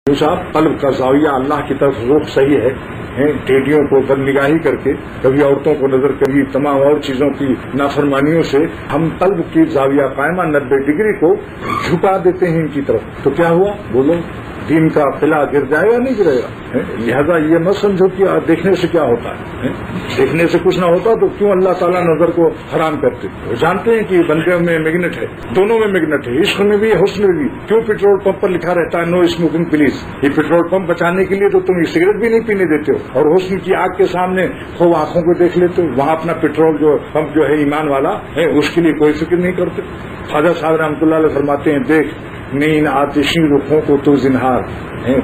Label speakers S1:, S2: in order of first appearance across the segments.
S1: صاحب قلب کا زاویہ اللہ کی طرف رخ صحیح ہے، ٹیڈیوں کو بد نگاہی کر کے، کبھی عورتوں کو نظر، کبھی تمام اور چیزوں کی نافرمانیوں سے ہم قلب کی زاویہ قائمہ 90 ڈگری کو جھکا دیتے ہیں ان کی طرف، تو کیا ہوا؟ بولو، دین کا قلعہ گر جائے گا نہیں گرے گا؟ لہذا یہ مت سمجھو کہ دیکھنے سے کیا ہوتا ہے، دیکھنے سے کچھ نہ ہوتا تو کیوں اللہ تعالیٰ نظر کو حرام کرتے؟ وہ جانتے ہیں کہ بندے میں میگنیٹ ہے، دونوں میں میگنیٹ ہے، عشق میں بھی حسن میں بھی۔ کیوں پیٹرول پمپ پر لکھا رہتا ہے نو اسموکنگ پلیز؟ یہ پیٹرول پمپ بچانے کے لیے تو تم سگریٹ بھی نہیں پینے دیتے ہو، اور حسن کی آگ کے سامنے خوب آنکھوں کو دیکھ لیتے ہو۔ وہاں اپنا پیٹرول جو پمپ جو ہے ایمان والا ہے اس کے لیے کوئی فکر نہیں کرتے۔ خواجہ صاحب رحمۃ اللہ علیہ فرماتے ہیں، دیکھ نہیں ان آتشی رخوں کو تو زنہار،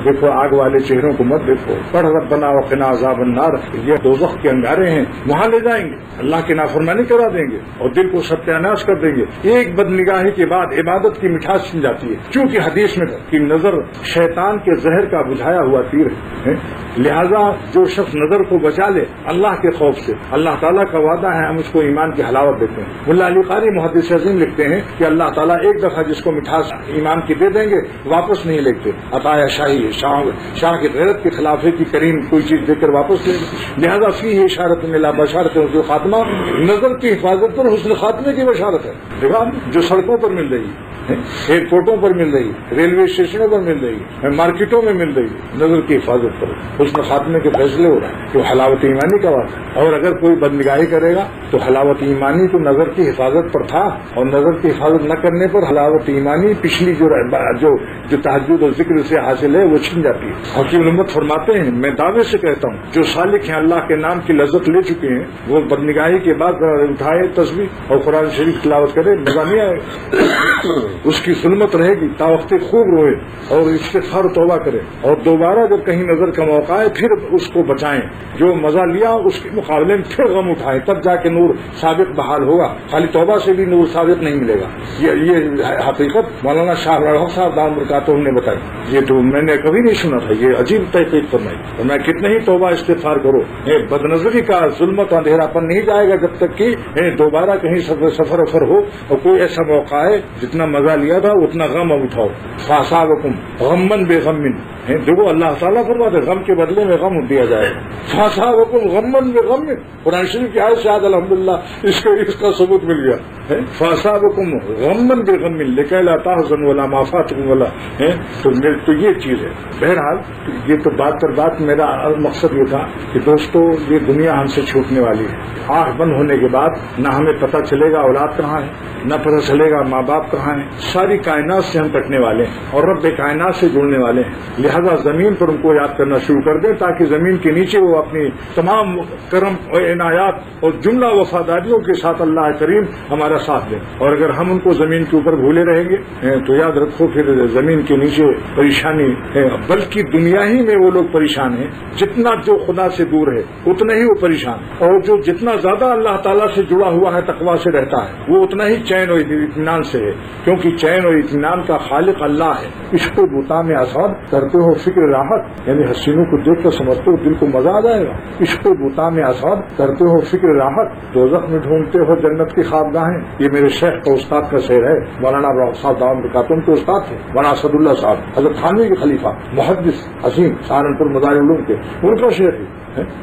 S1: دیکھو آگ والے چہروں کو مت دیکھو، پڑھ ربنا وقنا عذاب النار، یہ دوزخ کے انگارے ہیں، وہاں لے جائیں گے، اللہ کی نافرمانی کرا دیں گے اور دل کو ستیاناش کر دیں گے۔ ایک بد نگاہی کے بعد عبادت کی مٹھاس چھن جاتی ہے، چونکہ حدیث میں کہ نظر شیطان کے زہر کا بجھایا ہوا تیر ہے، لہذا جو شخص نظر کو بچا لے اللہ کے خوف سے، اللہ تعالیٰ کا وعدہ ہے ہم اس کو ایمان کی حلاوت دیتے ہیں۔ ملا علی قاری محدث عظیم لکھتے ہیں کہ اللہ تعالیٰ ایک دفعہ جس کو مٹھاس ایمان کی دے دیں گے واپس نہیں لکھتے، عطایا شاہی شاہ کی غیرت کے خلاف ہے کہ کریم کوئی چیز دے کر واپس لے گا، لہذا فی اشارت ملا بشارت حسن خاتمہ، نظر کی حفاظت پر حسن خاتمے کی بشارت ہے۔ دیکھا جو سڑکوں پر مل رہی ہے، ایئرپورٹوں پر مل رہی ہے، ریلوے اسٹیشنوں پر مل رہی ہے، مارکیٹوں میں مل رہی ہے، نظر کی حفاظت پر حسن خاتمے کے فیصلے ہو رہے ہیں، تو حلاوت ایمانی کا بات ہے۔ اور اگر کوئی بدنگاہی کرے گا تو حلاوت ایمانی تو نظر کی حفاظت پر تھا، اور نظر کی حفاظت نہ کرنے پر حلاوت ایمانی پچھلی جو تہجد اور ذکر سے حاصل ہے وہ چھن جاتی ہے۔ حکیم الامت فرماتے ہیں، میں دعوے سے کہتا ہوں جو سالک ہیں اللہ کے نام کی لذت لے چکے ہیں، وہ بدنگاہی کے بعد اٹھائے تسبیح اور قرآن شریف تلاوت کرے، مزہ نہیں آئے گا، اس کی ظلمت رہے گی، تا وقت خوب روئے اور استغفار و توبہ کرے، اور دوبارہ جب کہیں نظر کا موقع ہے پھر اس کو بچائیں، جو مزہ لیا اس کے مقابلے میں پھر غم اٹھائیں، تب جا کے نور ثابت بحال ہوگا، خالی توبہ سے بھی نور ثابت نہیں ملے گا۔ یہ حقیقت مولانا شاہ رحمت صاحب دام برکاتہم نے بتائی، یہ تو میں نے کبھی نہیں سنا تھا، یہ عجیب تحقیق فرمائی، اور میں کتنے ہی توبہ استغفار کرو، بد نظری کا ظلمت اندھیرا پر نہیں جائے گا جب تک کہ دوبارہ کہیں سفر ہو اور کوئی ایسا موقع ہے جتنا مزہ لیا تھا اتنا غم اب اٹھاؤ، فاصابکم غمن بے غمن، دیکھو اللہ تعالیٰ فرماتے غم کے بدلے میں غم دیا جائے گا، فاصابکم غمن بے غمن، قرآن شریف کی آیت سے الحمدللہ اس کا ثبوت مل گیا، فاصابکم غمن بے غمن لکے لا تحزنوا ولا ما فاتکم ولا، تو یہ چیز ہے۔ بہرحال یہ تو بات پر بات، میرا مقصد یہ تھا کہ دوستو یہ دنیا ہم سے چھوٹنے والی ہے، آنکھ بند ہونے کے بعد نہ ہمیں پتہ چلے گا اولاد کہاں ہے، نہ پتہ چلے گا ماں باپ کہاں ہیں، ساری کائنات سے ہم کٹنے والے ہیں اور رب کائنات سے جڑنے والے ہیں، لہذا زمین پر ان کو یاد کرنا شروع کر دیں تاکہ زمین کے نیچے وہ اپنی تمام کرم اور عنایات اور جملہ وفاداریوں کے ساتھ اللہ کریم ہمارا ساتھ دیں، اور اگر ہم ان کو زمین کے اوپر بھولے رہیں گے تو یاد رکھو پھر زمین کے نیچے پریشانی ہے، بلکہ دنیا ہی میں وہ لوگ پریشان ہیں جتنا جو خدا سے دور ہے اتنا ہی وہ پریشان، اور جو جتنا زیادہ اللہ تعالیٰ سے جڑا ہوا ہے تقویٰ سے رہتا ہے وہ اتنا ہی چین اور اطمینان سے ہے، کیونکہ چین اور اطمینان کا خالق اللہ ہے۔ عشق بوتا میں آزاد کرتے ہو فکر راحت، یعنی حسینوں کو دیکھ کر سمجھتے ہو دل کو مزہ آ جائے گا، عشق بوتا میں آزاد کرتے ہو فکر راحت، دوزخ میں ڈھونڈتے ہو جنت کی خوابگاہیں۔ یہ میرے شیخ کا استاد کا شعر ہے، مولانا صاحب دام برکاتہم کے استاد تھے، مولانا اسد اللہ صاحب حضرت تھانوی کے خلیفہ محدث عظیم سہارنپور مدار علوم کے، ان کا شعر ہے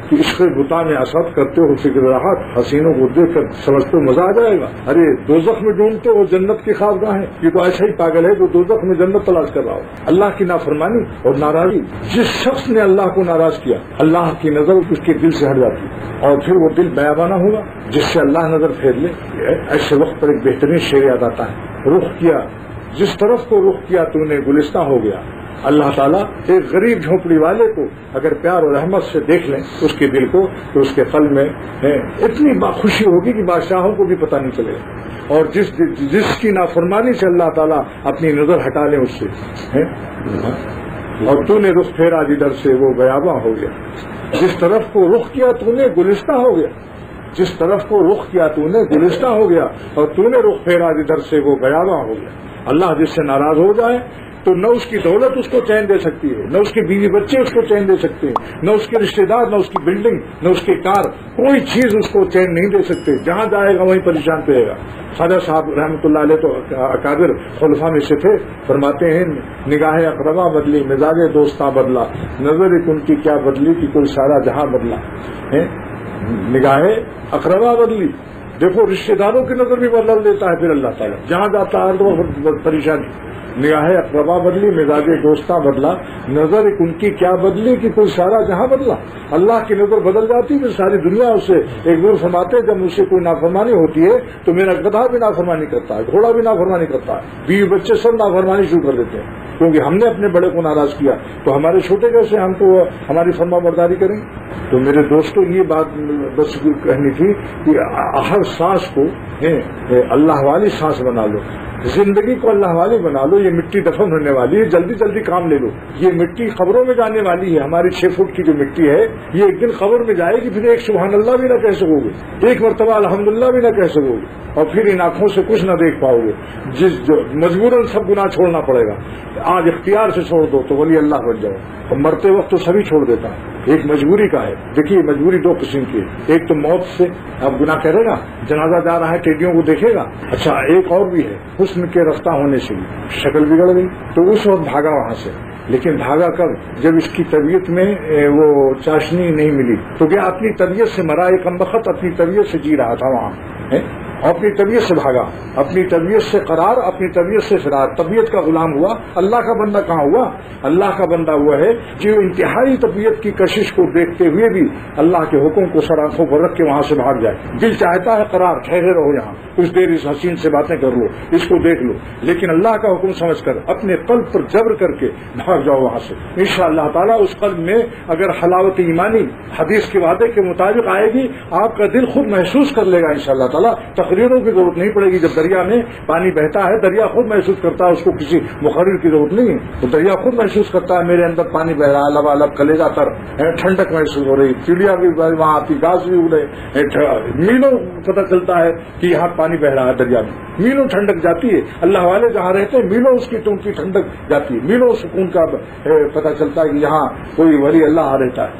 S1: کہ عشق بتا میں اسد کرتے ہو فکر راحت، حسینوں کو دیکھ کر سمجھتے ہو مزہ آ جائے گا، ارے دوزخ میں ڈھونڈتے ہو جنت کی خوابگاہیں، یہ تو ایسا ہی پاگل ہے جو دوزخ میں جنت تلاش کر رہا ہو۔ اللہ کی نافرمانی اور ناراضی، جس شخص نے اللہ کو ناراض کیا اللہ کی نظر اس کے دل سے ہٹ جاتی ہے اور پھر وہ دل بیابانہ ہوگا جس سے اللہ نظر پھیر لے۔ ایسے وقت پر ایک بہترین شعر یاد آتا ہے، رخ کیا جس طرف کو رخ کیا تو نے گلستہ ہو گیا۔ اللہ تعالیٰ ایک غریب جھونپڑی والے کو اگر پیار اور رحمت سے دیکھ لیں اس کے دل کو تو اس کے قلب میں اتنی خوشی ہوگی کہ بادشاہوں کو بھی پتہ نہیں چلے گا، اور جس کی نافرمانی سے اللہ تعالیٰ اپنی نظر ہٹا لیں اس سے، اور تو نے رخ پھیرا جدھر سے وہ بیاباں ہو گیا، جس طرف کو رخ کیا تو نے گلستہ ہو گیا، جس طرف کو رخ کیا تو نے گلستہ ہو گیا، اور تو نے رخ پھیرا جدھر سے وہ بیاباں ہو گیا۔ اللہ جس سے ناراض ہو جائے تو نہ اس کی دولت اس کو چین دے سکتی ہے، نہ اس کے بیوی بچے اس کو چین دے سکتے ہیں، نہ اس کے رشتے دار، نہ اس کی بلڈنگ، نہ اس کی کار، کوئی چیز اس کو چین نہیں دے سکتے. جہاں جائے گا وہیں پریشان رہے گا. خواجہ صاحب رحمۃ اللہ علیہ تو اکابر خلفاء میں سے تھے. فرماتے ہیں نگاہ اقربا بدلی، مزاج دوستاں بدلا، نظر ایک ان کی کیا بدلی کہ کوئی سارا جہاں بدلا. نگاہ اقربا بدلی، دیکھو رشتے داروں کی نظر بھی بدل دیتا ہے پھر اللہ تعالیٰ، جہاں جاتا ہے تو پریشانی. نگاہ اقربا بدلی، مزاج دوستاں بدلا، نظر ایک ان کی کیا بدلی کہ کوئی سارا جہاں بدلا. اللہ کی نظر بدل جاتی پھر ساری دنیا اسے ایک دور فرماتے جب مجھ سے کوئی نافرمانی ہوتی ہے تو میرا گدھا بھی نافرمانی کرتا ہے، گھوڑا بھی نافرمانی کرتا ہے، بیوی بچے سب نافرمانی شروع کر دیتے ہیں کیونکہ ہم نے اپنے بڑے کو ناراض کیا. تو ہمارے چھوٹے کیسے ہم کو ہماری فرما برداری کریں. تو میرے دوستوں یہ بات بس کہنی تھی کہ ہر سانس کو اللہ والی سانس بنا لو، زندگی کو اللہ والی بنا لو. یہ مٹی دفن ہونے والی ہے، جلدی جلدی کام لے لو. یہ مٹی قبروں میں جانے والی ہے. ہماری 6 فٹ کی جو مٹی ہے یہ ایک دن قبر میں جائے گی، پھر ایک سبحان اللہ بھی نہ کہہ سکو گے، ایک مرتبہ الحمدللہ بھی نہ کہہ سکو گے، اور پھر ان آنکھوں سے کچھ نہ دیکھ پاؤ گے. مجبوراً سب گناہ چھوڑنا پڑے گا. آج اختیار سے چھوڑ دو تو ولی اللہ بن جاؤ. اور مرتے وقت تو سبھی چھوڑ دیتا ہے، ایک مجبوری کا ہے. دیکھیے مجبوری 2 قسم کی ہے، ایک تو موت سے اب گناہ کرے گا، جنازہ جا رہا ہے ٹیڈیوں کو دیکھے گا. اچھا ایک اور بھی ہے، حسن کے رفتہ ہونے سے شکل بگڑ گئی تو اس وقت بھاگا وہاں سے. لیکن بھاگا کب؟ جب اس کی طبیعت میں وہ چاشنی نہیں ملی تو کیا اپنی طبیعت سے مرا. ایک کمبخت اپنی طبیعت سے جی رہا تھا وہاں، اپنی طبیعت سے بھاگا، اپنی طبیعت سے قرار، اپنی طبیعت سے فرار. طبیعت کا غلام ہوا، اللہ کا بندہ کہاں ہوا؟ اللہ کا بندہ ہوا ہے جو انتہائی طبیعت کی کشش کو دیکھتے ہوئے بھی اللہ کے حکم کو سر آنکھوں پر رکھ کے وہاں سے بھاگ جائے. دل چاہتا ہے قرار، ٹھہرے رہو یہاں، کچھ دیر اس حسین سے باتیں کر لو، اس کو دیکھ لو، لیکن اللہ کا حکم سمجھ کر اپنے قلب پر جبر کر کے بھاگ جاؤ وہاں سے. انشاءاللہ تعالیٰ اس قلب میں اگر حلاوت ایمانی حدیث کے وعدے کے مطابق آئے گی، آپ کا دل خود محسوس کر لے گا انشاءاللہ تعالیٰ. تقریروں کی ضرورت نہیں پڑے گی. جب دریا میں پانی بہتا ہے دریا خود محسوس کرتا ہے، اس کو کسی مقرر کی ضرورت نہیں ہے. تو دریا خود محسوس کرتا ہے میرے اندر پانی بہ رہا ہے، لبالب کلیجہ تر ٹھنڈک محسوس ہو رہی، چڑیا بھی وہاں آتی، گھاس بھی اڑے، میلوں پتہ چلتا ہے کہ یہاں پانی بہ رہا ہے دریا میں، میلوں ٹھنڈک جاتی ہے. اللہ والے جہاں رہتے ہیں میلوں اس کی ٹھنڈک جاتی ہے، میلوں سکون کا پتہ چلتا ہے کہ یہاں کوئی ولی اللہ رہتا ہے.